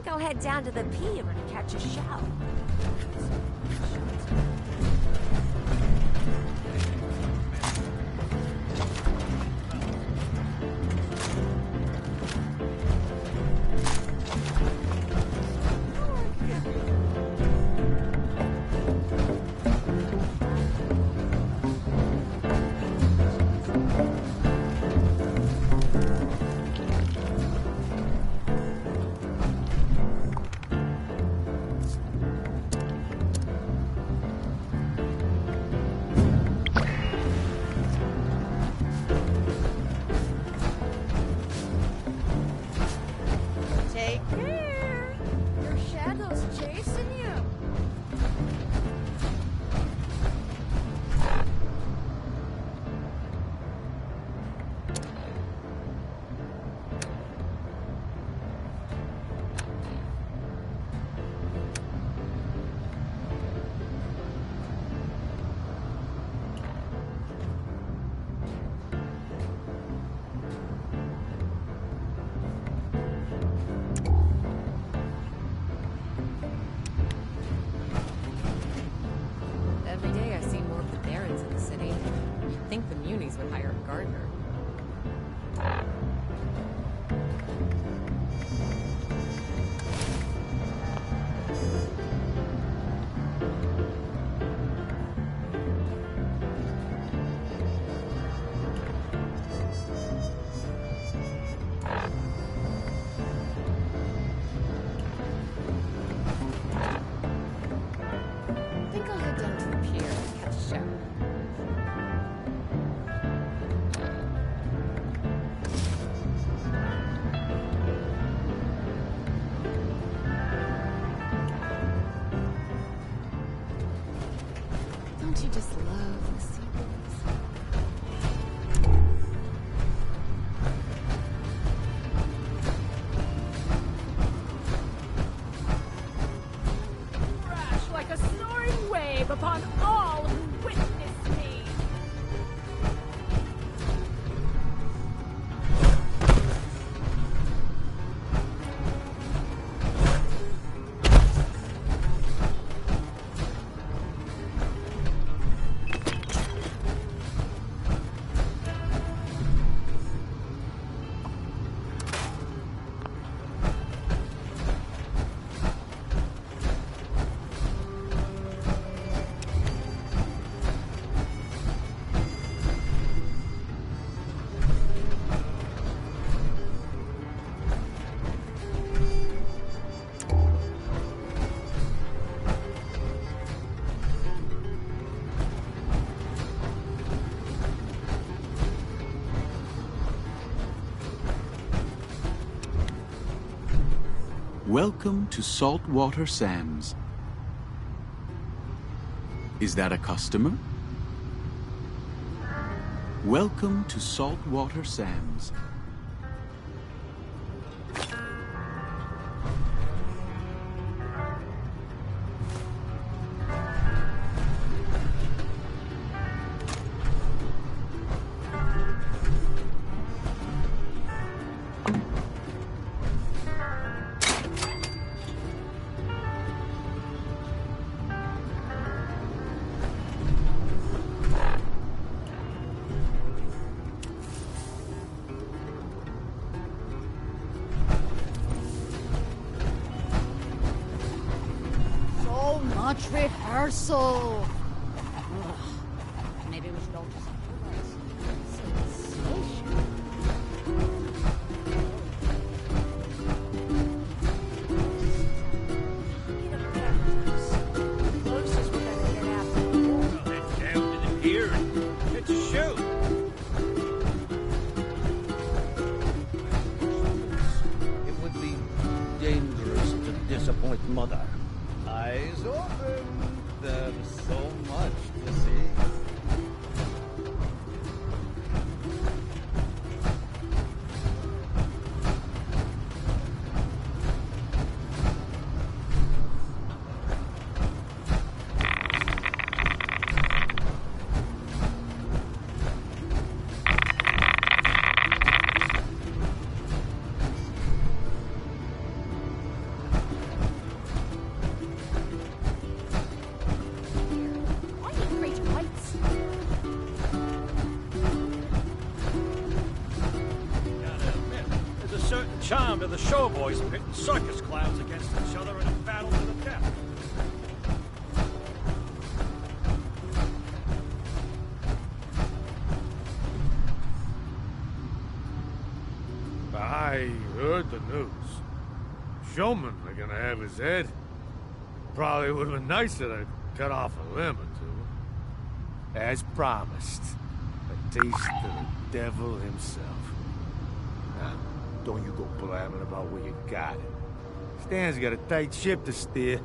think I'll head down to the pier and catch a shower. Welcome to Saltwater Sam's. Is that a customer? Welcome to Saltwater Sam's. Much rehearsal. Ugh. Maybe we should all just disappoint Mother. Eyes open. There's so much to see. charm to the showboys pitting circus clowns against each other in a battle to the death. I heard the news. Showmen are gonna have his head. Probably would have been nicer to cut off a limb or two. As promised, a taste of the devil himself. Now, don't you go blabbing about where you got it. Stan's got a tight ship to steer.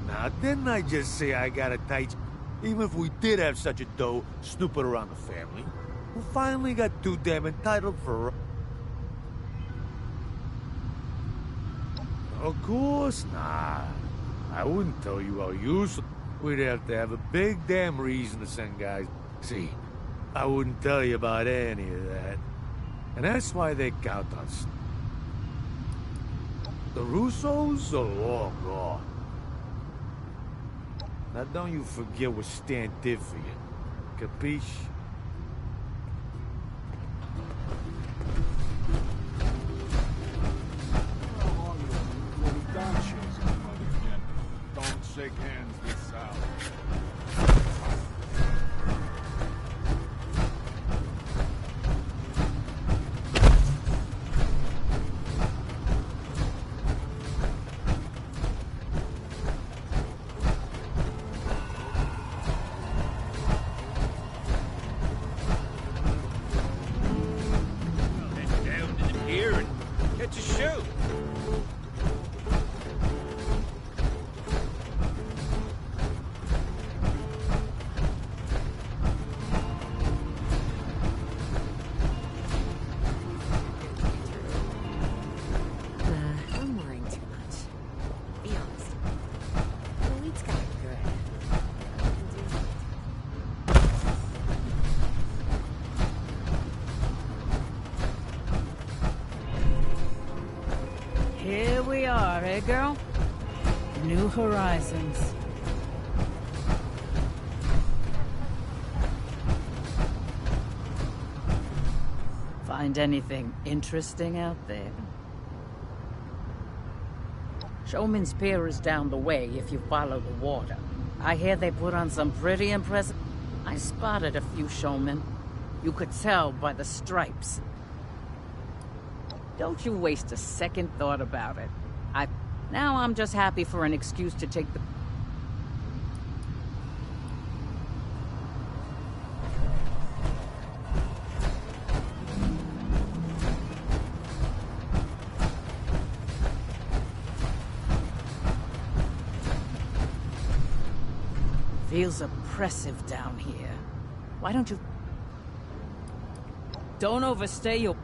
Now, didn't I just say I got a tight... Even if we did have such a doe snooping around the family, we finally got too damn entitled for... Of course not. I wouldn't tell you how useful... We'd have to have a big damn reason to send guys... See, I wouldn't tell you about any of that. And that's why they count on... The Russos are long gone. Now don't you forget what Stan did for you. Capiche? Don't shake hands with Sal. I'm worrying too much. Be honest. The lead's got it good. Here we are, eh, girl? New horizons. Find anything interesting out there? Showman's Pier is down the way if you follow the water. I hear they put on some pretty impressive... I spotted a few showmen. You could tell by the stripes. Don't you waste a second thought about it. Now I'm just happy for an excuse to take the... Feels oppressive down here. Why don't you... Don't overstay your...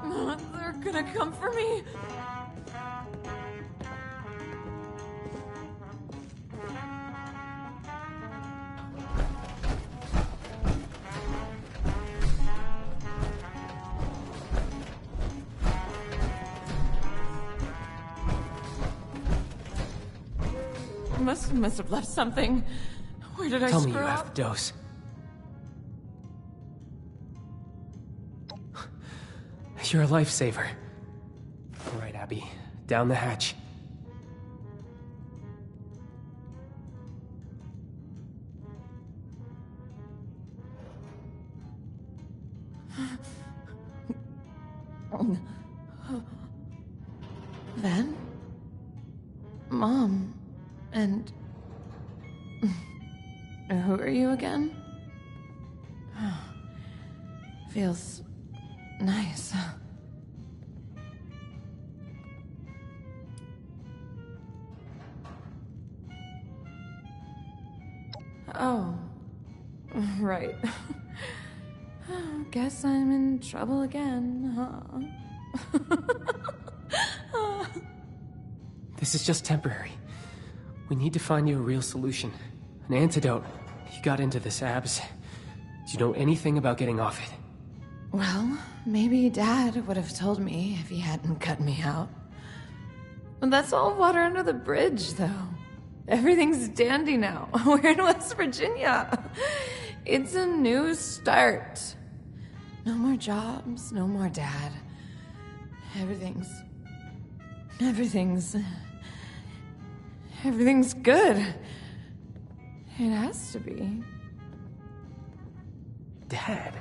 They're gonna come for me. Must have left something. Where did I Tell screw me you up? have the dose. You're a lifesaver. All right, Abby. Down the hatch. Then? Mom. And... who are you again? Feels... nice. Oh. Right. Guess I'm in trouble again, huh? This is just temporary. We need to find you a real solution. An antidote. You got into this, Abs. Do you know anything about getting off it? Well, maybe Dad would have told me if he hadn't cut me out. But that's all water under the bridge, though. Everything's dandy now. We're in West Virginia. It's a new start. No more jobs, no more Dad. Everything's good. It has to be. Dad?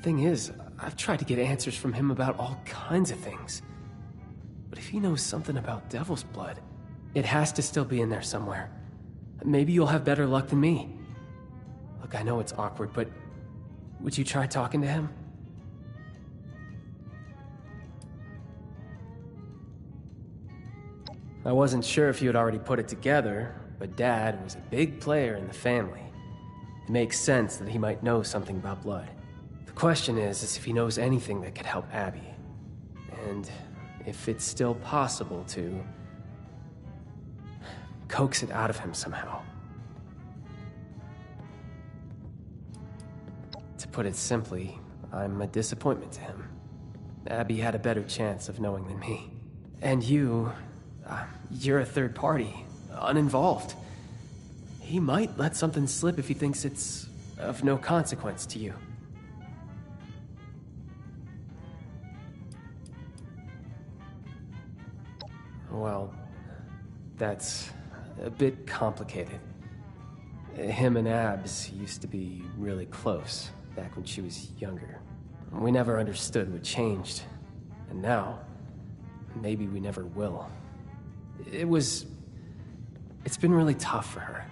Thing is, I've tried to get answers from him about all kinds of things. But if he knows something about Devil's Blood, it has to still be in there somewhere. Maybe you'll have better luck than me. Look, I know it's awkward, but would you try talking to him? I wasn't sure if you had already put it together, but Dad was a big player in the family. It makes sense that he might know something about blood. The question is if he knows anything that could help Abby. And if it's still possible to coax it out of him somehow. To put it simply, I'm a disappointment to him. Abby had a better chance of knowing than me. And you're a third party, uninvolved. He might let something slip if he thinks it's of no consequence to you. Well, that's a bit complicated. Him and Abs used to be really close back when she was younger. We never understood what changed. And now, maybe we never will. It's been really tough for her.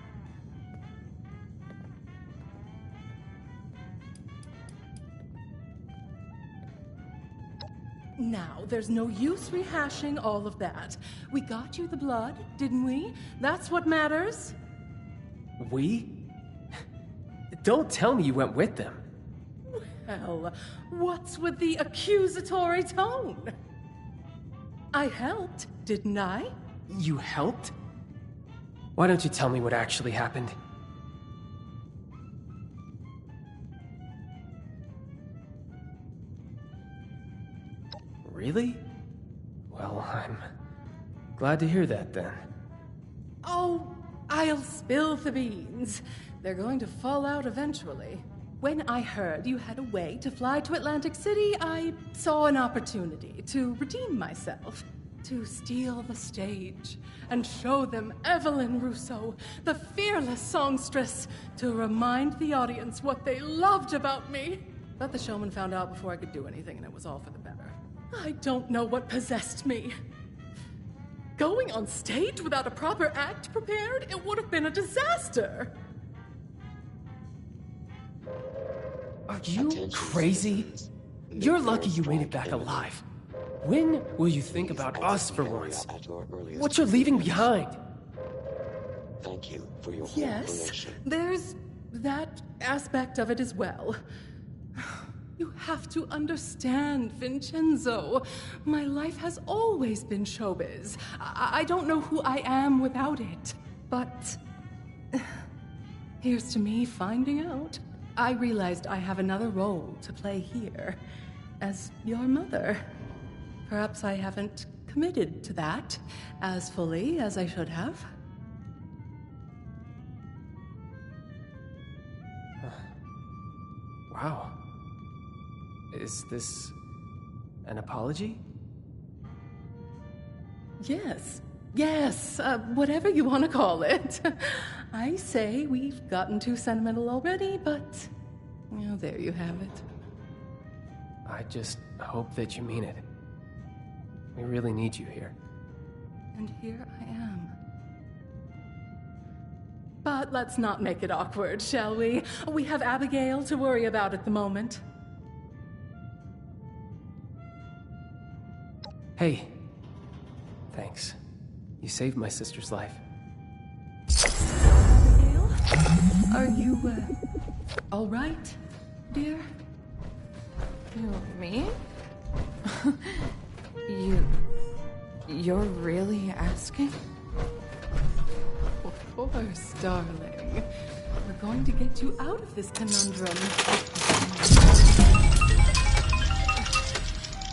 Now, there's no use rehashing all of that. We got you the blood, didn't we? That's what matters. We? Don't tell me you went with them. Well, what's with the accusatory tone? I helped, didn't I? You helped? Why don't you tell me what actually happened? Really? Well, I'm glad to hear that then. Oh, I'll spill the beans. They're going to fall out eventually. When I heard you had a way to fly to Atlantic City, I saw an opportunity to redeem myself. To steal the stage and show them Evelyn Rousseau, the fearless songstress, to remind the audience what they loved about me. But the showman found out before I could do anything, and it was all for the better. I don't know what possessed me. Going on stage without a proper act prepared, it would have been a disaster. Are you crazy? You're lucky you made it back alive. When will you think about us for once? What you're leaving behind? Thank you for your Yes, there's that aspect of it as well. You have to understand, Vincenzo. My life has always been showbiz. I don't know who I am without it. But here's to me finding out. I realized I have another role to play here as your mother. Perhaps I haven't committed to that as fully as I should have. Wow. Is this an apology? Yes. Yes, whatever you want to call it. I say we've gotten too sentimental already, but well, there you have it. I just hope that you mean it. We really need you here. And here I am. But let's not make it awkward, shall we? We have Abigail to worry about at the moment. Hey. Thanks. You saved my sister's life. Abigail? Are you, all right, dear? Me? You're really asking? Of course, darling. We're going to get you out of this conundrum.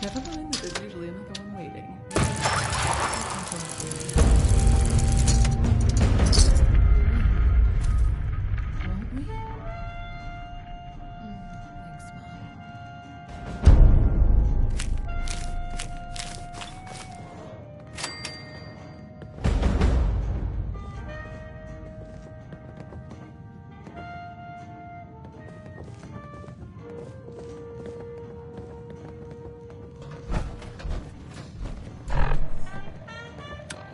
Never mind, there's usually another one waiting. Won't we? Thanks, Mom.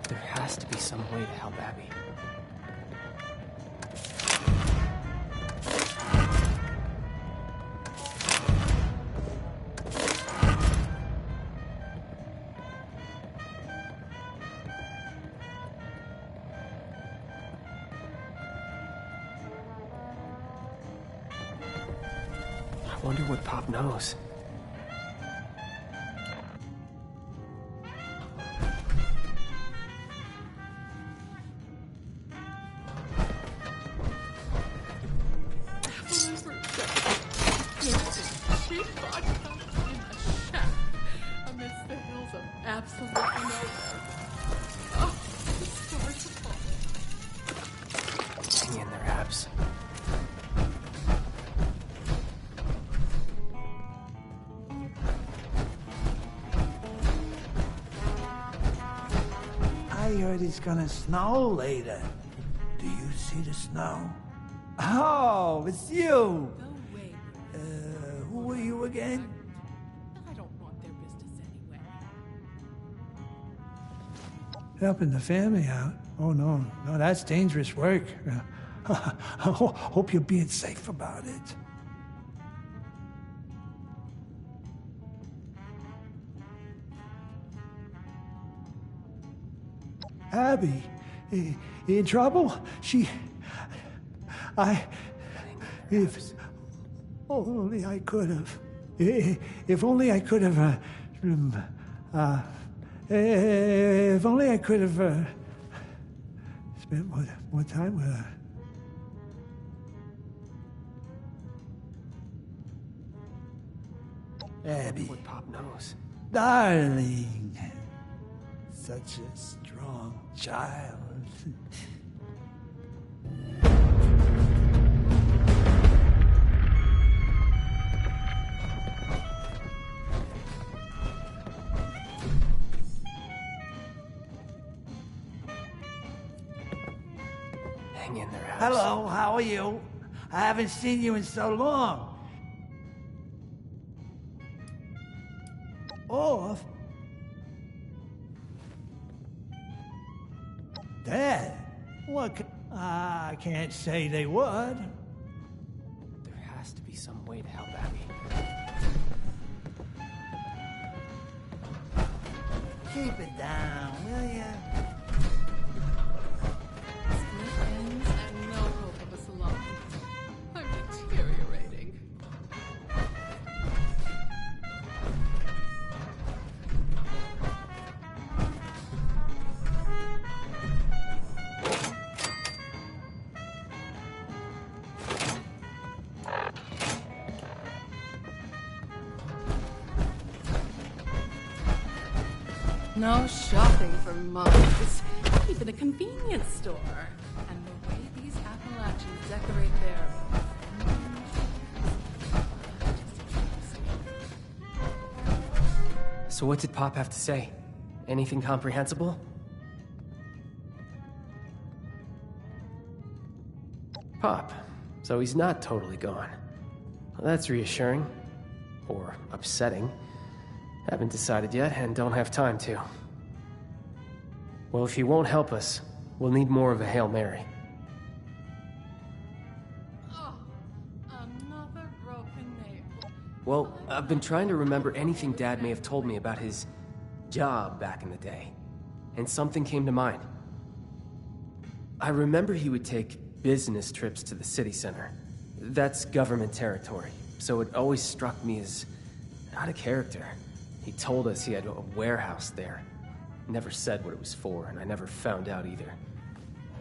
There has to be some way to help Abby. I wonder what Pop knows. Amidst the hills of absolutely nowhere. Oh, the stars are falling. Hang in there, Abs. I heard it's gonna snow later. Do you see the snow? Oh, it's you! Go away. Who are you again? I don't want their business anyway. Helping the family out? Oh, no, that's dangerous work. Hope you're being safe about it. Abby, in trouble? If only I could have. If only I could have. If only I could have spent more time with her. Abby. What Pop knows. Darling. Such a strong child. Hang in there, Abs. Hello, how are you? I haven't seen you in so long. Off? Dad? What? I can't say they would. There has to be some way to help Abby. Keep it down, will ya? Split ends and no hope of a salon. I'm deteriorating. No shopping for monks, even a convenience store. And the way these Appalachians decorate their... So what did Pop have to say? Anything comprehensible? Pop. So he's not totally gone. Well, that's reassuring. Or upsetting. Haven't decided yet, and don't have time to. Well, if he won't help us, we'll need more of a Hail Mary. Oh, another broken nail. Well, I've been trying to remember anything Dad may have told me about his job back in the day. And something came to mind. I remember he would take business trips to the city center. That's government territory, so it always struck me as out of character. He told us he had a warehouse there. Never said what it was for, and I never found out either.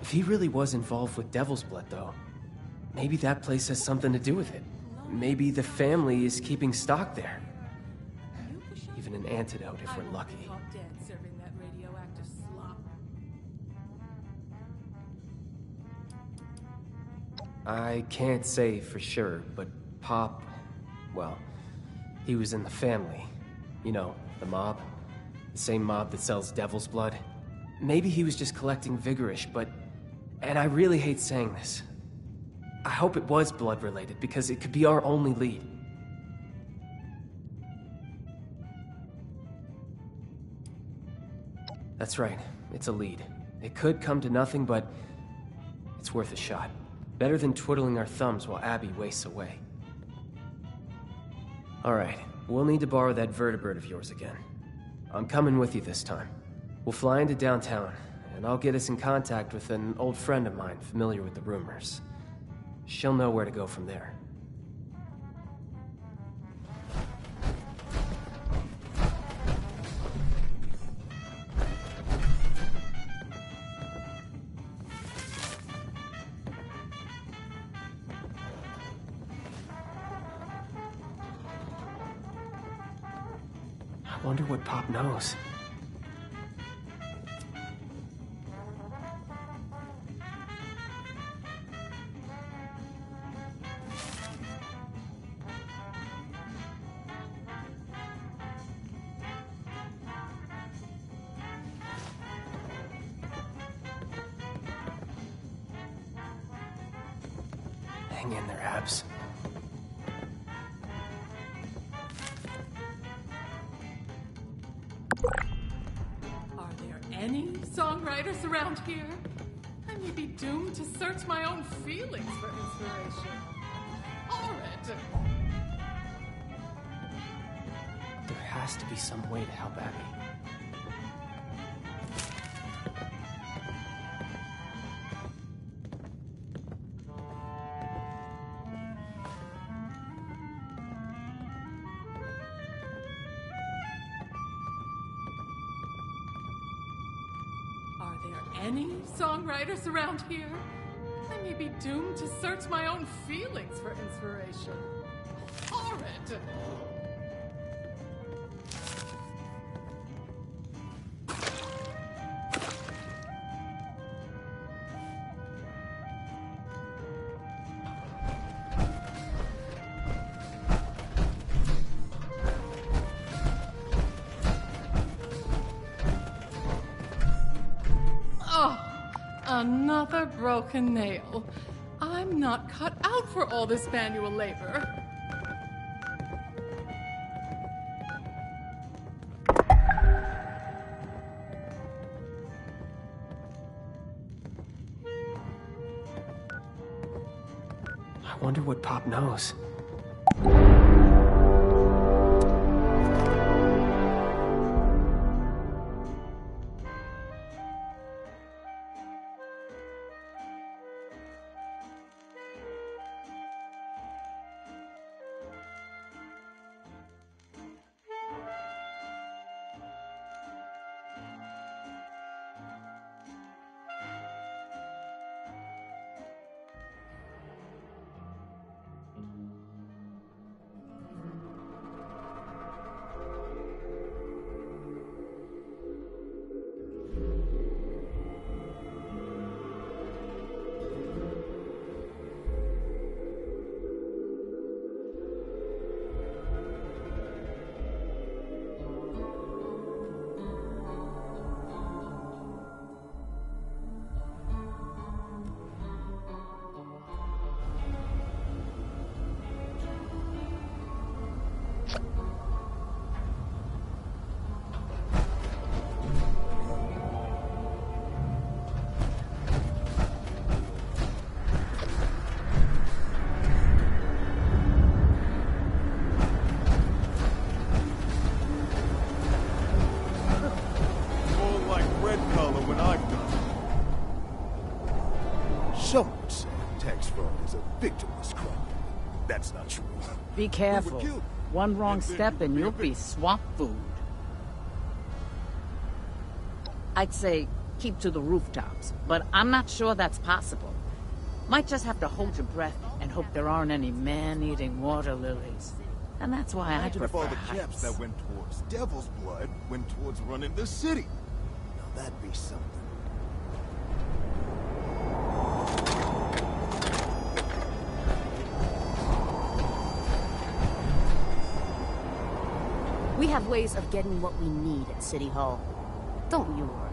If he really was involved with Devil's Blood, though, maybe that place has something to do with it. Maybe the family is keeping stock there. Even an antidote if we're lucky. Caught dead serving that radioactive slop. I can't say for sure, but Pop, well, he was in the family. You know, the mob. The same mob that sells Devil's Blood. Maybe he was just collecting Vigorish, but... And I really hate saying this. I hope it was blood-related, because it could be our only lead. That's right. It's a lead. It could come to nothing, but... it's worth a shot. Better than twiddling our thumbs while Abby wastes away. Alright. We'll need to borrow that vertibird of yours again. I'm coming with you this time. We'll fly into downtown, and I'll get us in contact with an old friend of mine familiar with the rumors. She'll know where to go from there. I wonder what Pop knows. Hang in there, Abs. Are there any songwriters around here? I may be doomed to search my own feelings for inspiration. Horrid! There has to be some way to help Abby. Are there any songwriters around here? I may be doomed to search my own feelings for inspiration. Horrid! Another broken nail. I'm not cut out for all this manual labor. I wonder what Pop knows. Some would say tax fraud is a victimless crime. That's not true. Be careful. killed. One wrong And then step you and could you'll be a be swamp food. I'd say keep to the rooftops, but I'm not sure that's possible. Might just have to hold your breath and hope there aren't any man-eating water lilies. And that's why I Imagine if prefer all the chaps heights. that went towards Devil's Blood went towards running the city. Now that'd be something. We have ways of getting what we need at City Hall. Don't you worry.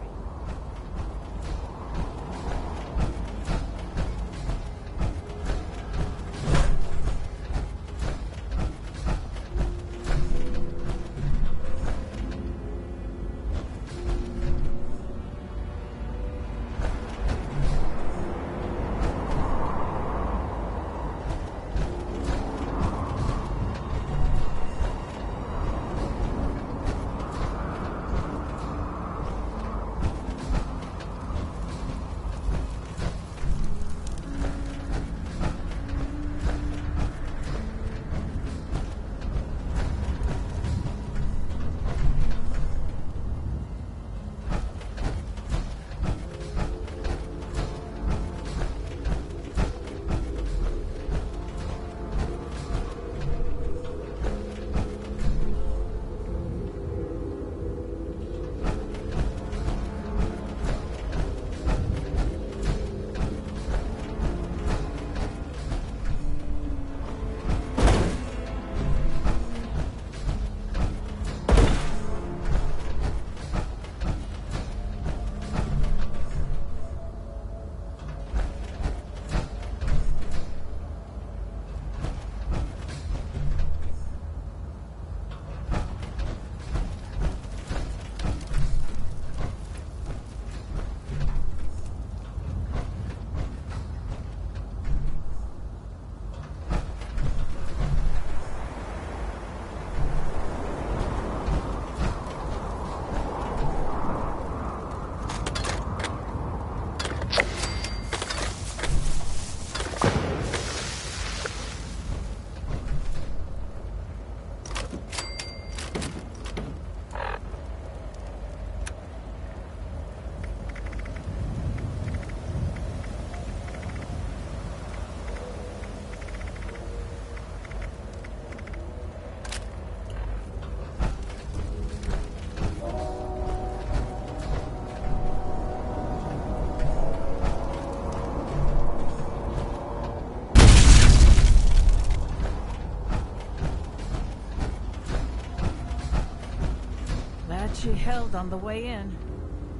She held on the way in.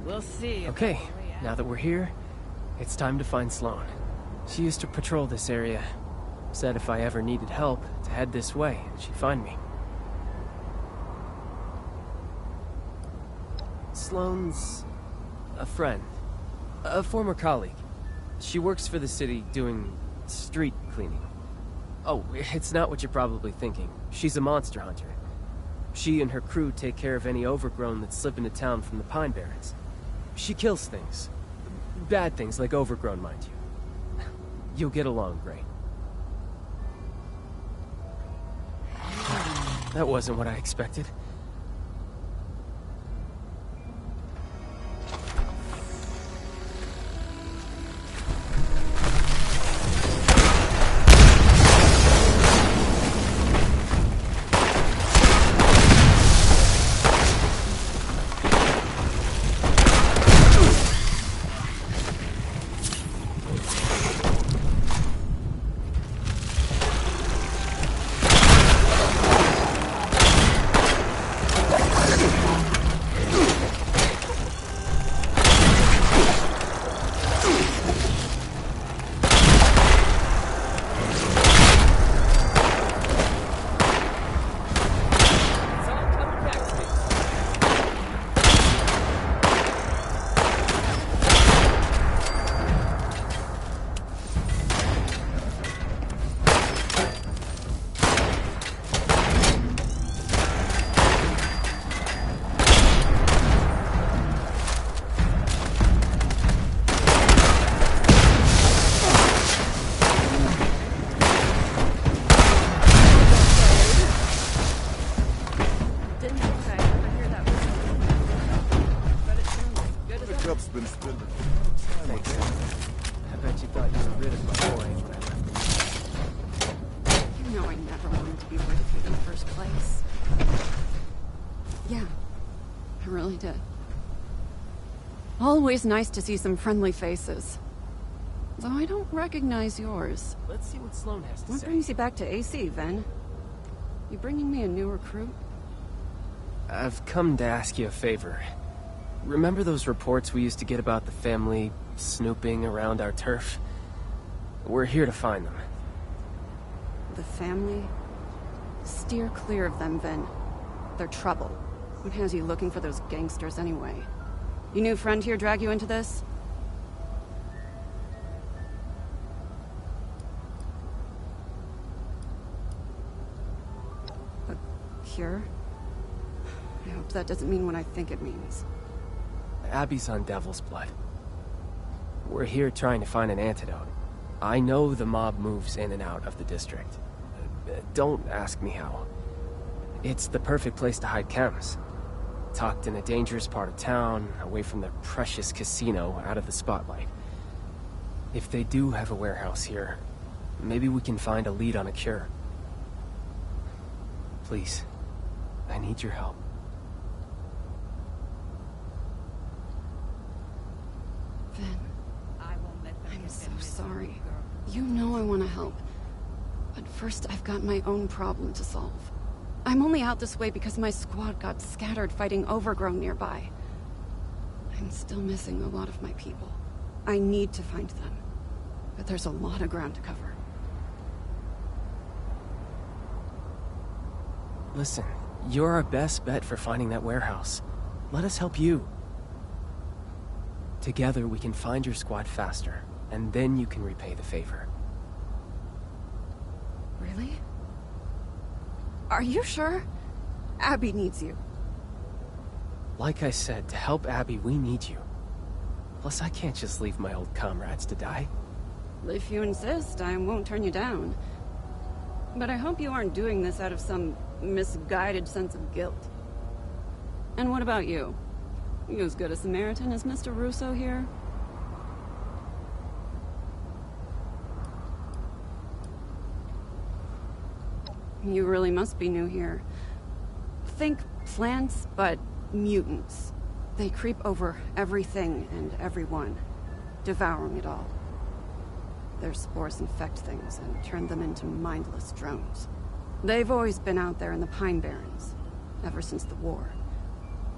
We'll see. Okay, now that we're here, it's time to find Sloane. She used to patrol this area. Said if I ever needed help, to head this way, and she'd find me. Sloane's a friend. A former colleague. She works for the city doing street cleaning. Oh, it's not what you're probably thinking. She's a monster hunter. She and her crew take care of any overgrown that slip into town from the Pine Barrens. She kills things. Bad things, like overgrown, mind you. You'll get along great. That wasn't what I expected. been spending a lot of time Thanks. with him. I bet you thought you were rid of my boy when I left. You know I never wanted to be rid of you in the first place. Yeah, I really did. Always nice to see some friendly faces. Though I don't recognize yours. Let's see what Sloan has to What say. brings you back to AC, Ven? You bringing me a new recruit? I've come to ask you a favor. Remember those reports we used to get about the family snooping around our turf? We're here to find them. The family? Steer clear of them, Ven. They're trouble. What has you looking for those gangsters anyway? Your new friend here drag you into this? A cure? I hope that doesn't mean what I think it means. Abby's on Devil's Blood. We're here trying to find an antidote. I know the mob moves in and out of the district. Don't ask me how. It's the perfect place to hide chems. Tucked in a dangerous part of town, away from the precious casino, out of the spotlight. If they do have a warehouse here, maybe we can find a lead on a cure. Please, I need your help. Ven, I'm so sorry. You know I want to help. But first, I've got my own problem to solve. I'm only out this way because my squad got scattered fighting Overgrown nearby. I'm still missing a lot of my people. I need to find them. But there's a lot of ground to cover. Listen, you're our best bet for finding that warehouse. Let us help you. Together we can find your squad faster, and then you can repay the favor. Really? Are you sure? Abby needs you. Like I said, to help Abby, we need you. Plus, I can't just leave my old comrades to die. If you insist, I won't turn you down. But I hope you aren't doing this out of some misguided sense of guilt. And what about you? You as good a Samaritan as Mr. Russo here? You really must be new here. Think plants, but mutants. They creep over everything and everyone, devouring it all. Their spores infect things and turn them into mindless drones. They've always been out there in the Pine Barrens, ever since the war.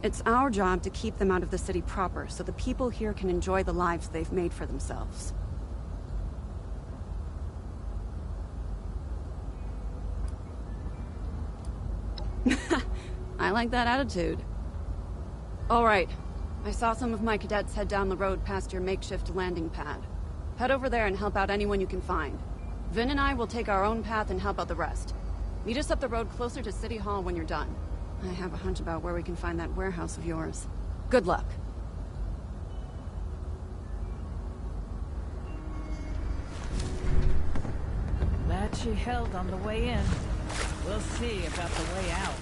It's our job to keep them out of the city proper, so the people here can enjoy the lives they've made for themselves. I like that attitude. All right. I saw some of my cadets head down the road past your makeshift landing pad. Head over there and help out anyone you can find. Vin and I will take our own path and help out the rest. Meet us up the road closer to City Hall when you're done. I have a hunch about where we can find that warehouse of yours. Good luck. Glad she held on the way in. We'll see about the way out.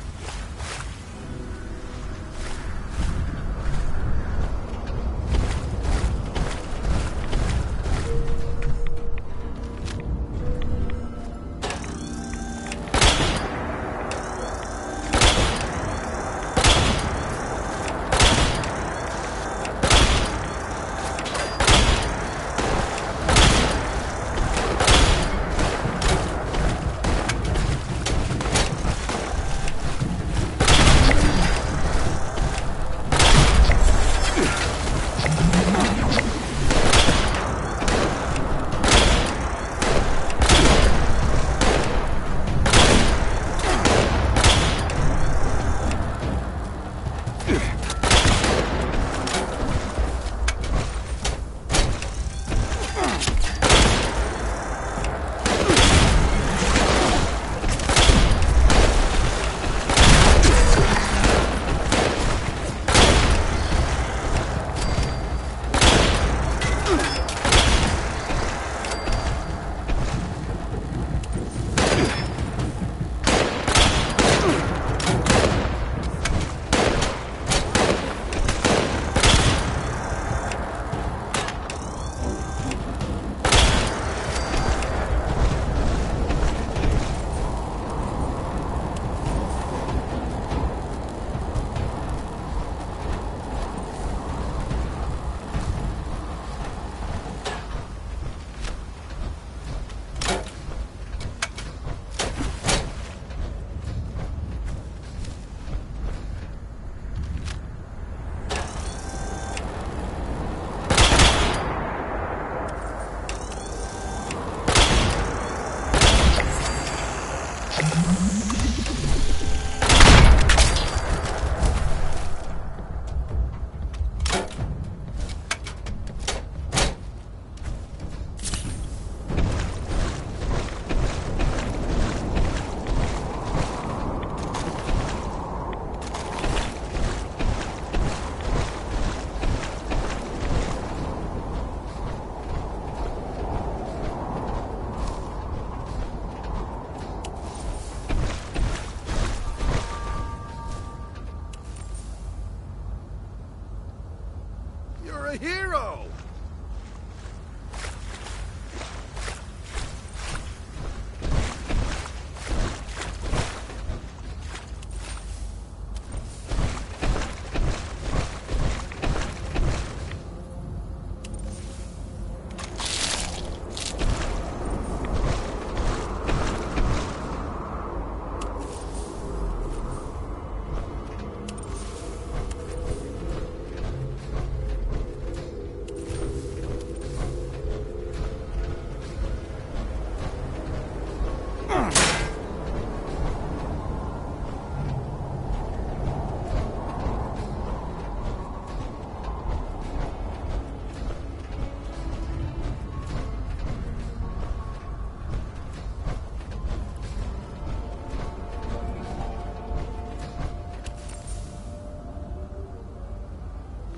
hero!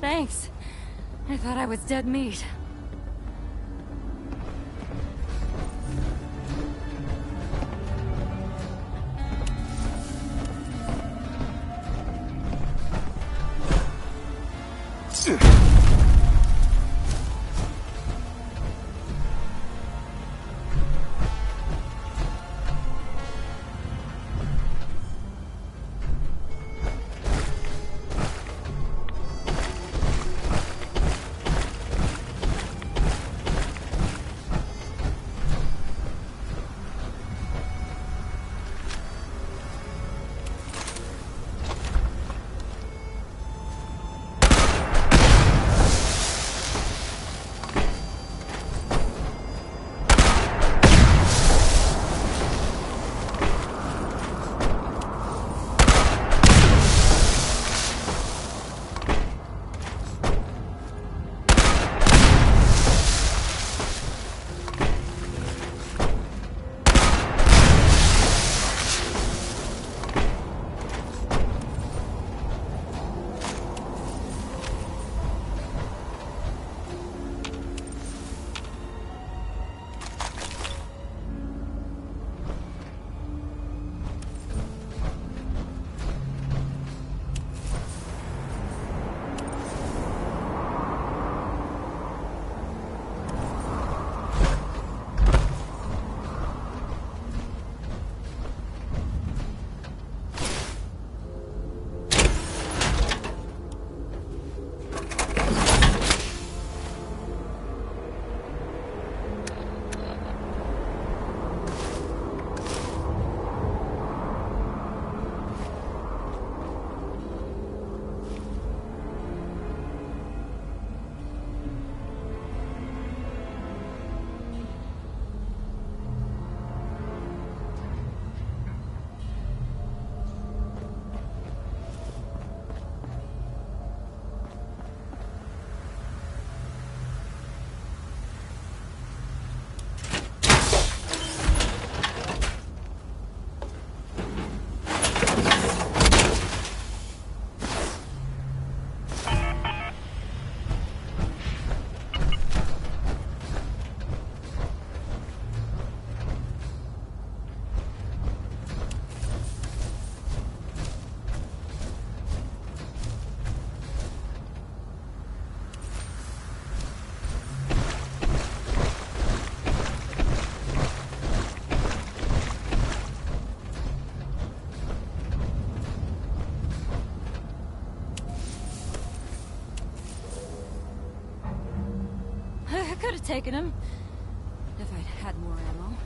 Thanks. I thought I was dead meat. Could have taken him if I'd had more ammo.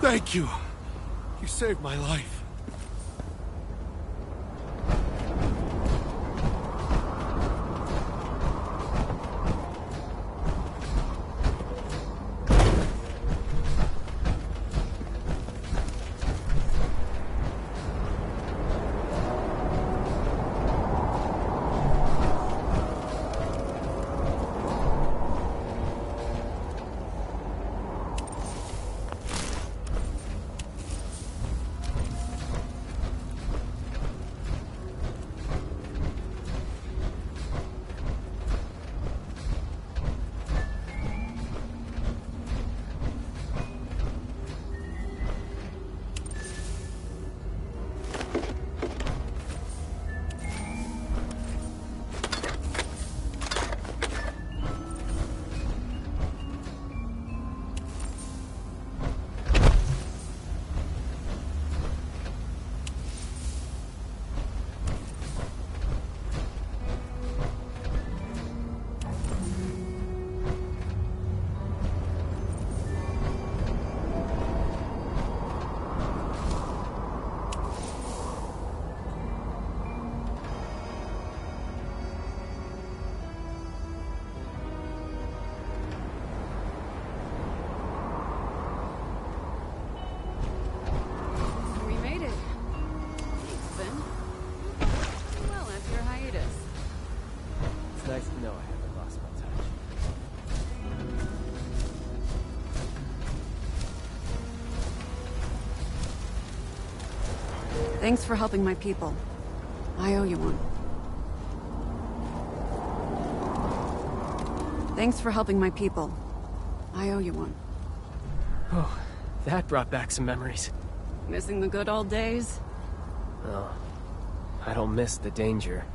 Thank you. You saved my life. We made it. Thanks, Finn. Well, after your hiatus. It's nice to know I haven't lost my touch. Thanks for helping my people. I owe you one. Thanks for helping my people. I owe you one. Oh, that brought back some memories. Missing the good old days? Oh, I don't miss the danger.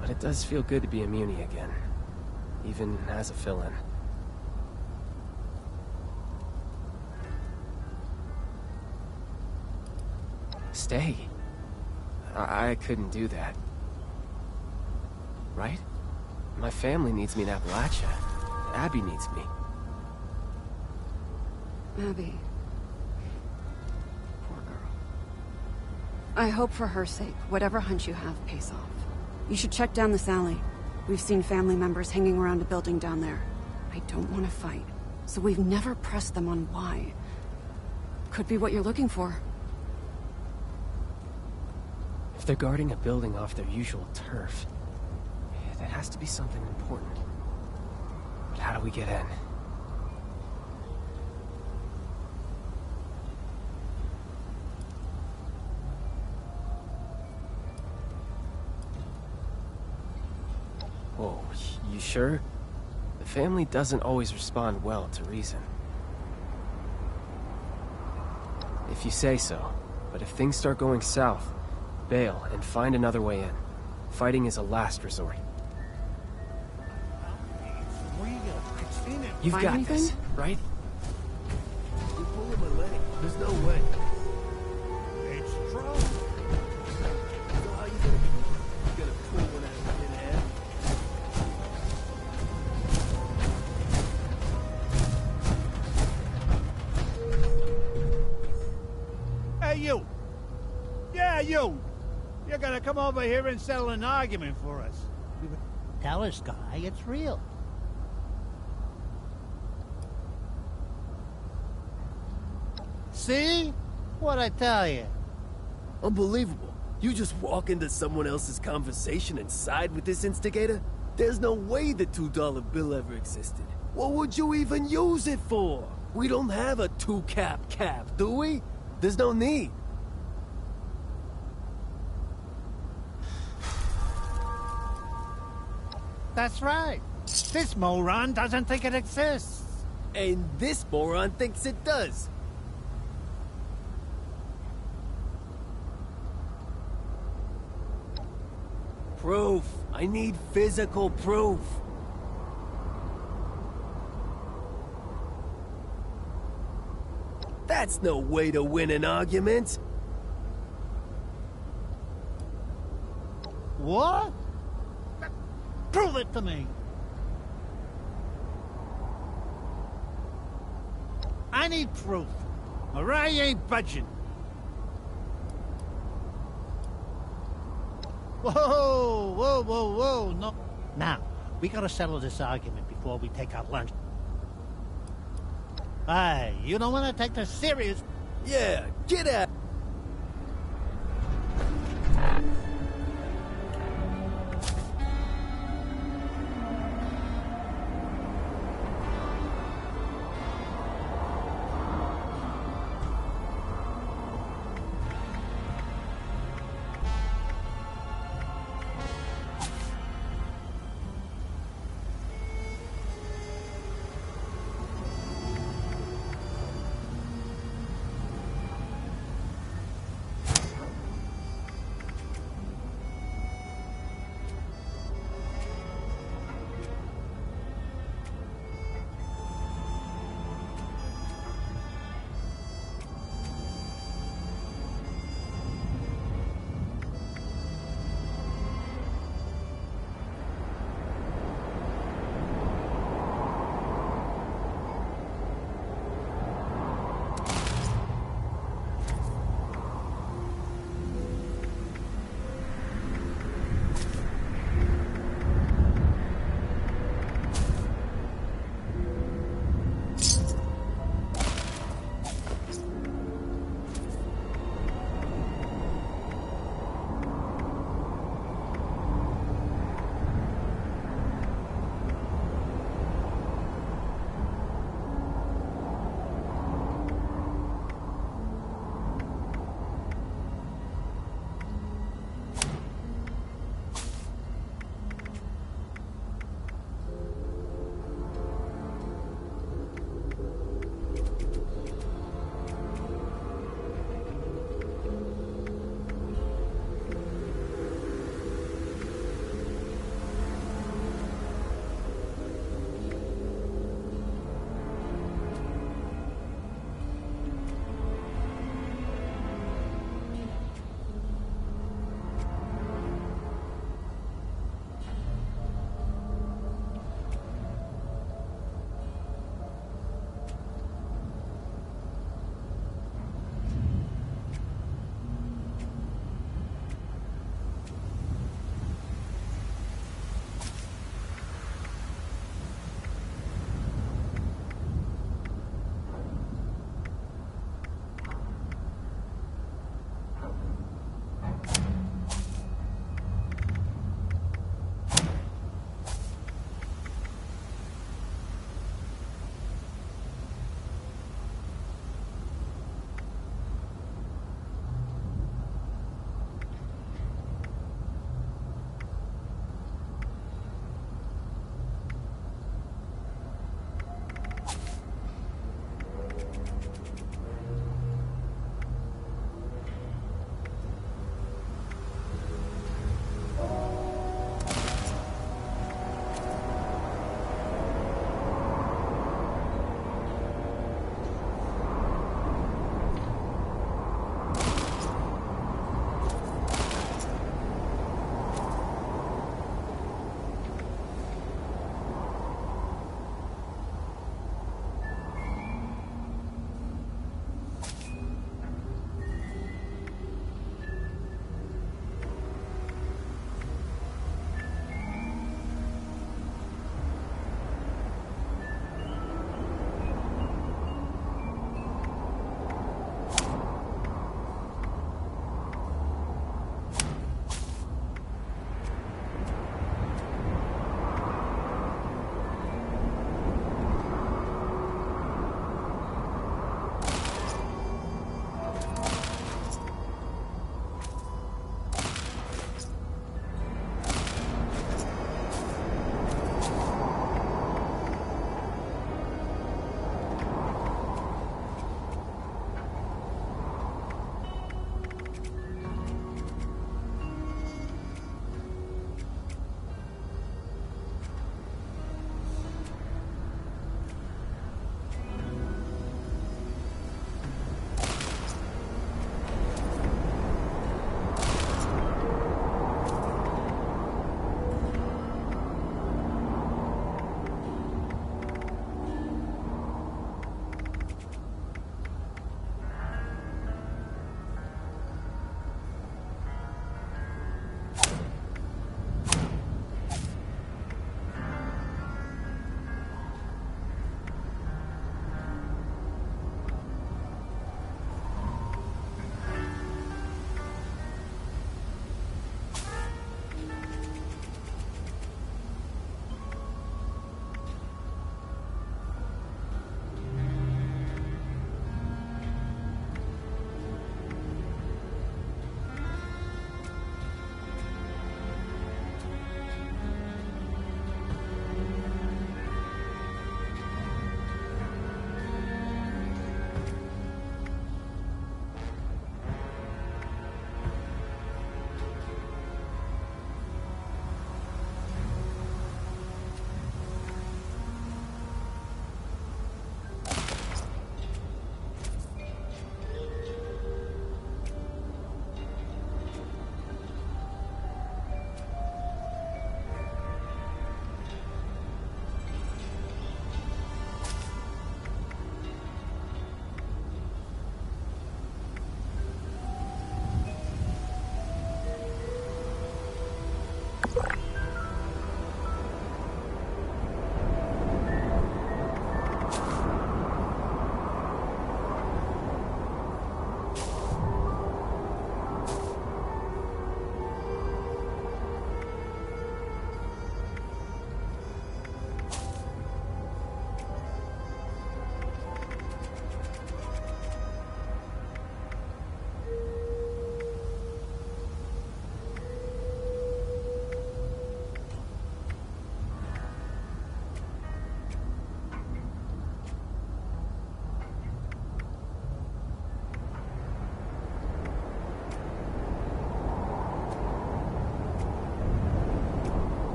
But it does feel good to be a Muni again. Even as a fill-in. Stay. I couldn't do that. Right? My family needs me in Appalachia. Abby needs me. Abby. Poor girl. I hope for her sake, whatever hunch you have pays off. You should check down this alley. We've seen family members hanging around a building down there. I don't want to fight, so we've never pressed them on why. Could be what you're looking for. If they're guarding a building off their usual turf, that has to be something important. But how do we get in? Whoa, you sure? The family doesn't always respond well to reason. If you say so, but if things start going south, bail and find another way in. Fighting is a last resort. You've got this, right? You're pulling my leg. There's no way. It's true. So how you gonna pull one out of thin air? Hey, you! Yeah, you! You're gonna come over here and settle an argument for us. Tell us, guy, it's real. See? What'd I tell you? Unbelievable. You just walk into someone else's conversation and side with this instigator? There's no way the $2 bill ever existed. What would you even use it for? We don't have a cap, do we? There's no need. That's right. This moron doesn't think it exists. And this moron thinks it does. Proof. I need physical proof. That's no way to win an argument. What? Prove it to me. I I need proof, or I ain't budging. Whoa, whoa, whoa, whoa, no. Now, we gotta settle this argument before we take our lunch. Hey, you don't want to take this serious? Yeah, get out.